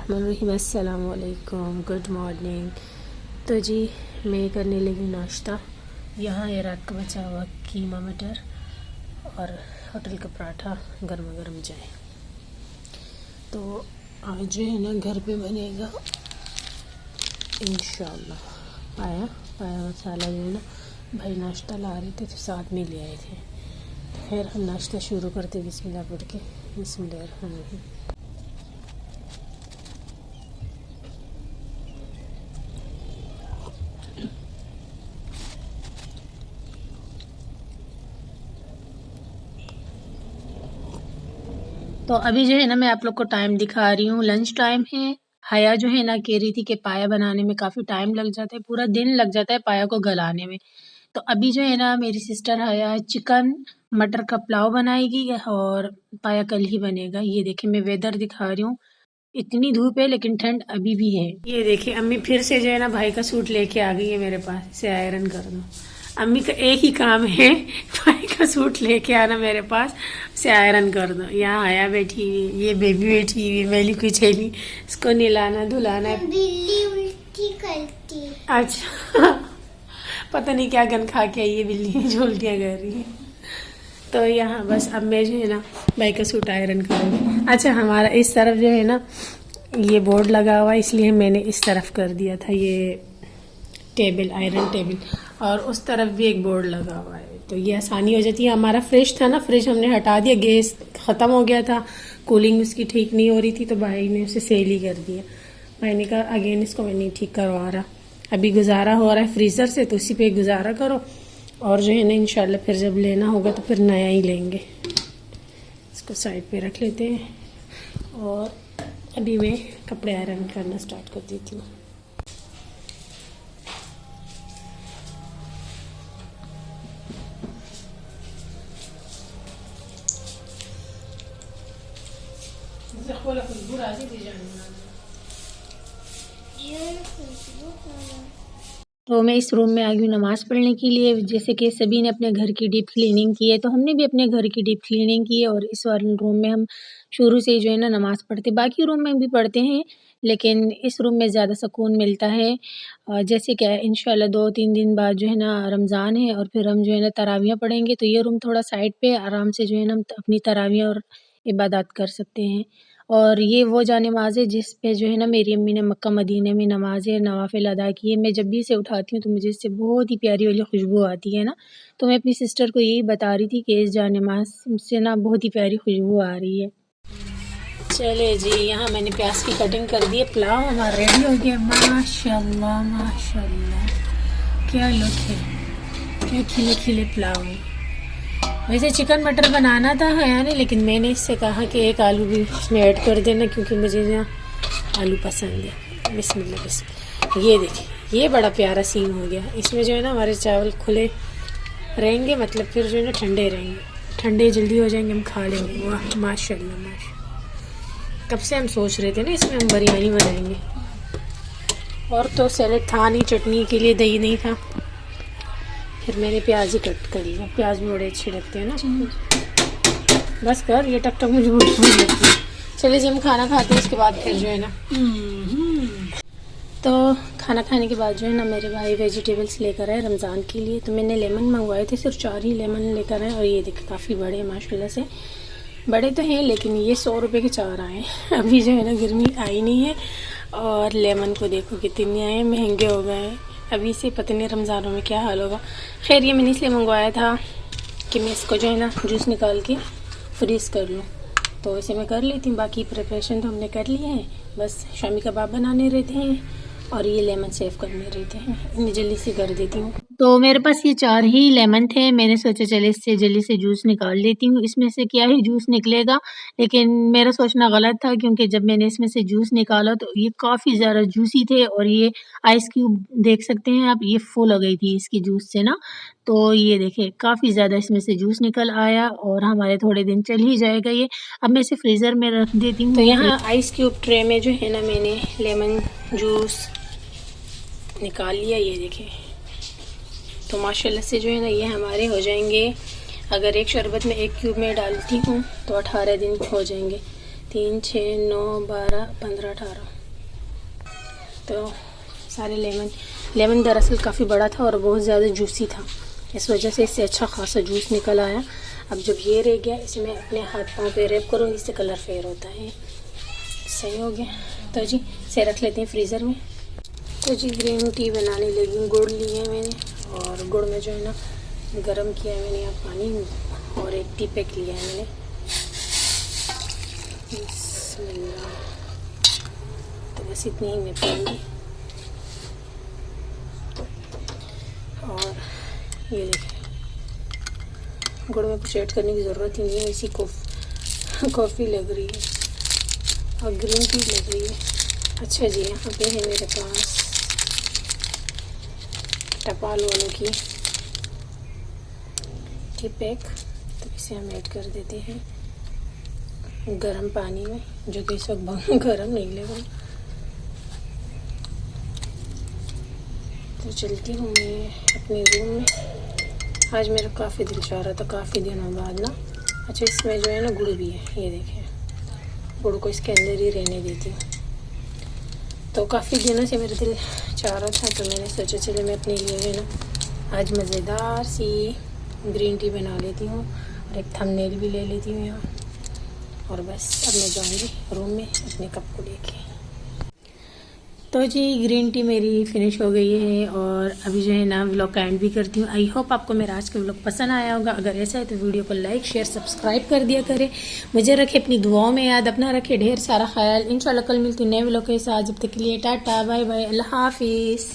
बिस्मिल्लाहिर्रहमानिर्रहीम। अस्सलाम वालेकुम, गुड मॉर्निंग। तो जी मैं करने लगी नाश्ता। यहाँ है रात का बचा हुआ कीमा मटर और होटल का पराठा गर्मा गर्म चाय। तो आज जो है ना घर पे बनेगा इंशाल्लाह पाया मसाला जो है ना भाई नाश्ता ला रहे थे तो साथ में ले आए थे। तो खैर हम नाश्ता शुरू करते बिस्मिल्लाह पढ़ के। बिस्मिल्लाहिर्रहमानिर्रहीम। तो अभी जो है ना मैं आप लोग को टाइम दिखा रही हूँ, लंच टाइम है। हया जो है ना कह रही थी कि पाया बनाने में काफ़ी टाइम लग जाता है, पूरा दिन लग जाता है पाया को गलाने में। तो अभी जो है ना मेरी सिस्टर हया चिकन मटर का पुलाव बनाएगी और पाया कल ही बनेगा। ये देखिए मैं वेदर दिखा रही हूँ, इतनी धूप है लेकिन ठंड अभी भी है। ये देखिए अम्मी फिर से जो है ना भाई का सूट लेके आ गई है मेरे पास, इसे आयरन कर दो। अम्मी का एक ही काम है, भाई का सूट लेके आना मेरे पास, उसे आयरन कर दो। यहाँ आया बैठी हुई, ये बेबी बैठी हुई मेली कुचेली, इसको नहलाना धुलाना। बिल्ली उल्टी करती है। अच्छा पता नहीं क्या गन खा के आई है बिल्ली, जो उल्टियाँ कर रही है। तो यहाँ बस अब मैं जो है ना भाई का सूट आयरन करूँगी। अच्छा हमारा इस तरफ जो है ना ये बोर्ड लगा हुआ है, इसलिए मैंने इस तरफ कर दिया था ये टेबल, आयरन टेबल, और उस तरफ भी एक बोर्ड लगा हुआ है तो ये आसानी हो जाती है। हमारा फ्रिज था ना, फ्रिज हमने हटा दिया, गैस ख़त्म हो गया था, कूलिंग उसकी ठीक नहीं हो रही थी तो भाई ने उसे सेल ही कर दिया। भाई ने कहा अगेन इसको मैं नहीं ठीक करवा रहा, अभी गुजारा हो रहा है फ्रीज़र से तो उसी पे गुजारा करो, और जो है ना इंशाल्लाह फिर जब लेना होगा तो फिर नया ही लेंगे। इसको साइड पे रख लेते हैं और अभी मैं कपड़े आयरन करना स्टार्ट कर देती हूँ। तो मैं इस रूम में आ गई हूँ नमाज़ पढ़ने के लिए। जैसे कि सभी ने अपने घर की डीप क्लीनिंग की है तो हमने भी अपने घर की डीप क्लीनिंग की है, और इस वाले रूम में हम शुरू से ही जो है ना नमाज़ पढ़ते, बाकी रूम में भी पढ़ते हैं लेकिन इस रूम में ज़्यादा सुकून मिलता है। जैसे क्या है इंशाल्लाह 2-3 दिन बाद जो है ना रमज़ान है और फिर हम जो है ना तरावियाँ पढ़ेंगे, तो ये रूम थोड़ा साइड पे आराम से जो है ना हम अपनी तरावियाँ और इबादत कर सकते हैं। और ये वो नमाज़ है जिस पे जो है ना मेरी अम्मी ने मक्का मदीने में नमाज़ नवाफ़िल अदा की है। मैं जब भी इसे उठाती हूँ तो मुझे इससे बहुत ही प्यारी वाली खुशबू आती है ना, तो मैं अपनी सिस्टर को यही बता रही थी कि इस नमाज़ से ना बहुत ही प्यारी खुशबू आ रही है। चले जी, यहाँ मैंने प्याज की कटिंग कर दी है, पुलाव हमारा रेडी हो गया। माशाल्लाह माशाल्लाह, क्या लुक है, क्या खिले खिले पुलाव है। वैसे चिकन मटर बनाना था हया ने, लेकिन मैंने इससे कहा कि एक आलू भी इसमें ऐड कर देना क्योंकि मुझे ना आलू पसंद है। बिस्मिल्लाह बिस्मिल्लाह। ये देखिए ये बड़ा प्यारा सीन हो गया। इसमें जो है ना हमारे चावल खुले रहेंगे, मतलब फिर जो है ना ठंडे रहेंगे, ठंडे जल्दी हो जाएंगे, हम खा लेंगे। वाह माशाल्लाह माशाल्लाह, कब से हम सोच रहे थे ना इसमें हम बिरयानी बनाएंगे। और तो सैलेड था नहीं, चटनी के लिए दही नहीं था, फिर मैंने प्याज ही कट कर लिया। प्याज भी बड़े अच्छे लगते हैं ना। बस कर, ये टक टक मुझे बहुत लगती है। चलिए जी हम खाना खाते हैं, उसके बाद फिर जो है ना तो खाना खाने के बाद जो है ना मेरे भाई वेजिटेबल्स लेकर आए रमज़ान के लिए। तो मैंने लेमन मंगवाए थे, सिर्फ 4 ही लेमन लेकर आए, और ये देखिए काफ़ी बड़े हैं माशाल्लाह से। बड़े तो हैं लेकिन ये 100 रुपये के 4 आए। अभी जो है ना गर्मी आई नहीं है, और लेमन को देखो कितने आए, महंगे हो गए हैं। अभी से पता नहीं रमज़ानों में क्या हाल होगा। खैर ये मैंने इसलिए मंगवाया था कि मैं इसको जो है ना जूस निकाल के फ्रीज़ कर लूँ, तो इसे मैं कर लेती हूँ। बाकी प्रिपरेशन तो हमने कर लिए हैं, बस शामी कबाब बनाने रहते हैं और ये लेमन सेव करने रहते हैं, इन्हें जल्दी से कर देती हूँ। तो मेरे पास ये 4 ही लेमन थे, मैंने सोचा चले इससे जल्दी से जूस निकाल लेती हूँ। इसमें से क्या ही जूस निकलेगा, लेकिन मेरा सोचना गलत था क्योंकि जब मैंने इसमें से जूस निकाला तो ये काफ़ी ज़्यादा जूसी थे, और ये आइस क्यूब देख सकते हैं आप, ये फुल हो गई थी इसकी जूस से ना। तो ये देखिए काफ़ी ज़्यादा इसमें से जूस निकल आया और हमारे थोड़े दिन चल ही जाएगा ये। अब मैं इसे फ्रीज़र में रख देती हूँ। तो यहाँ आइस क्यूब ट्रे में जो है ना मैंने लेमन जूस निकाल लिया, ये देखिए। तो माशाल्लाह से जो है ना ये हमारे हो जाएंगे, अगर एक शरबत में 1 क्यूब में डालती हूँ तो 18 दिन हो जाएंगे। 3, 6, 9, 12, 15, 18 तो सारे लेमन दरअसल काफ़ी बड़ा था और बहुत ज़्यादा जूसी था, इस वजह से इससे अच्छा खासा जूस निकल आया। अब जब ये रह गया इसे मैं अपने हाथ पाँव पे रैप करूँगी, इससे कलर फेयर होता है। सही हो गया। तो जी इसे रख लेते हैं फ्रीज़र में। तो जी ग्रीन टी बनाने लगी। गुड़ लिए है मैंने और गुड़ में जो है ना गरम किया है मैंने यहाँ पानी और एक टी पैक लिया है मैंने। बिस्मिल्लाह। तो बस इतनी ही मैं पीऊँगी। और ये देखिए गुड़ में कुछ ऐड करने की ज़रूरत ही नहीं है, इसी कॉफ़ी लग रही है और ग्रीन टी लग रही है। अच्छा जी यहाँ पे है मेरे पास टपाल वालों की टी पैक, तो इसे हम ऐड कर देते हैं गरम पानी में, जो कि इस वक्त गरम नहीं लग रहा। तो चलती हूँ मैं अपने रूम में। आज मेरा काफ़ी दिल चाह रहा था काफ़ी दिनों बाद ना। अच्छा इसमें जो है ना गुड़ भी है, ये देखें गुड़ को इसके अंदर ही रहने देती हूँ। तो काफ़ी दिनों से मेरा दिल चाह रहा था, तो मैंने सोचा चलो मैं अपने लिए है ना आज मज़ेदार सी ग्रीन टी बना लेती हूँ और एक थंबनेल भी ले लेती हूँ यहाँ। और बस अब मैं जाऊँगी रूम में अपने कप को लेके। तो जी ग्रीन टी मेरी फिनिश हो गई है और अभी जो है ना व्लॉग का एंड भी करती हूँ। आई होप आपको मेरा आज का व्लॉग पसंद आया होगा। अगर ऐसा है तो वीडियो को लाइक शेयर सब्सक्राइब कर दिया करें। मुझे रखे अपनी दुआओं में याद, अपना रखे ढेर सारा ख्याल। इंशाल्लाह कल मिलती हूँ नए व्लॉग के साथ। जब तक के लिए टाटा बाय बाय, अल्लाह हाफिज़।